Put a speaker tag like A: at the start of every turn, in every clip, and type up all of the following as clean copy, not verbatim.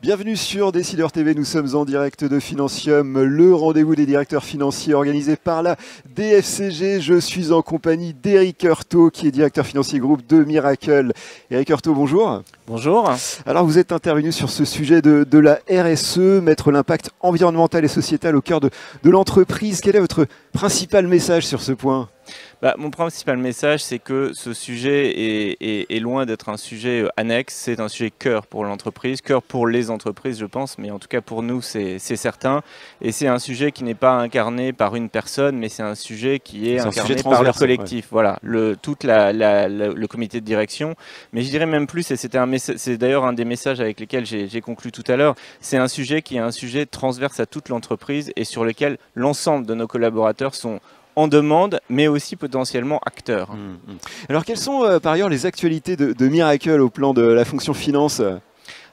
A: Bienvenue sur Décideur TV, nous sommes en direct de Financium, le rendez-vous des directeurs financiers organisé par la DFCG. Je suis en compagnie d'Éric Heurtaud, qui est directeur financier groupe de Miracle. Éric Heurtaud, bonjour.
B: Bonjour.
A: Alors vous êtes intervenu sur ce sujet de la RSE, mettre l'impact environnemental et sociétal au cœur de l'entreprise. Quel est votre principal message sur ce point ?
B: Mon principal message, c'est que ce sujet est loin d'être un sujet annexe, c'est un sujet cœur pour l'entreprise, cœur pour les entreprises je pense, mais en tout cas pour nous c'est certain. Et c'est un sujet qui n'est pas incarné par une personne, mais c'est un sujet qui est incarné par le collectif, ouais. Voilà, le comité de direction. Mais je dirais même plus, et c'est d'ailleurs un des messages avec lesquels j'ai conclu tout à l'heure, c'est un sujet qui est un sujet transverse à toute l'entreprise et sur lequel l'ensemble de nos collaborateurs sont en demande, mais aussi potentiellement acteurs.
A: Alors, quelles sont par ailleurs les actualités de Miracle au plan de la fonction finance ?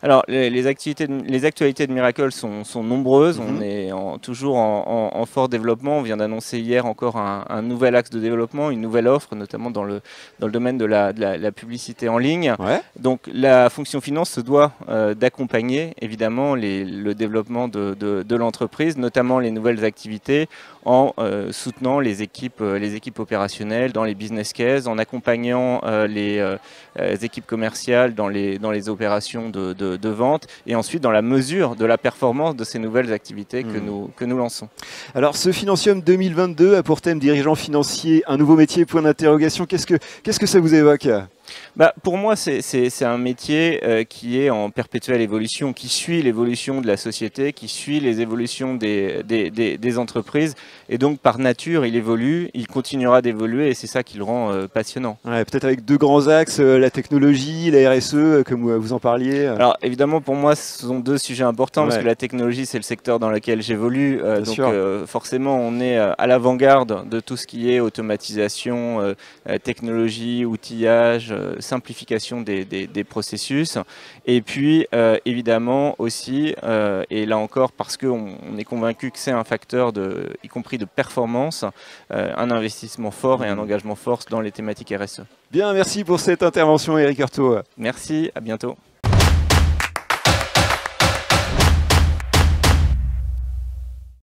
B: Alors, les actualités de Miracle sont nombreuses. On est toujours en fort développement. On vient d'annoncer hier encore un nouvel axe de développement, une nouvelle offre, notamment dans le domaine de la publicité en ligne. Ouais. Donc, la fonction finance se doit d'accompagner évidemment le développement de l'entreprise, notamment les nouvelles activités, en soutenant les équipes opérationnelles dans les business cases, en accompagnant les équipes commerciales dans les opérations de vente et ensuite dans la mesure de la performance de ces nouvelles activités que nous lançons.
A: Alors ce Financium 2022 a pour thème dirigeant financier, un nouveau métier, point d'interrogation. Qu'est-ce que ça vous évoque ?
B: Pour moi, c'est un métier qui est en perpétuelle évolution, qui suit l'évolution de la société, qui suit les évolutions des entreprises. Et donc, par nature, il évolue, il continuera d'évoluer et c'est ça qui le rend passionnant. Ouais,
A: peut-être avec deux grands axes, la technologie, la RSE, comme vous en parliez.
B: Alors, évidemment, pour moi, ce sont deux sujets importants parce que la technologie, c'est le secteur dans lequel j'évolue. Donc, forcément, on est à l'avant-garde de tout ce qui est automatisation, technologie, outillage, simplification des processus et puis évidemment aussi et là encore parce qu'on est convaincu que c'est un facteur y compris de performance, un investissement fort et un engagement fort dans les thématiques RSE.
A: Bien, merci pour cette intervention Éric Heurtaud.
B: Merci, à bientôt.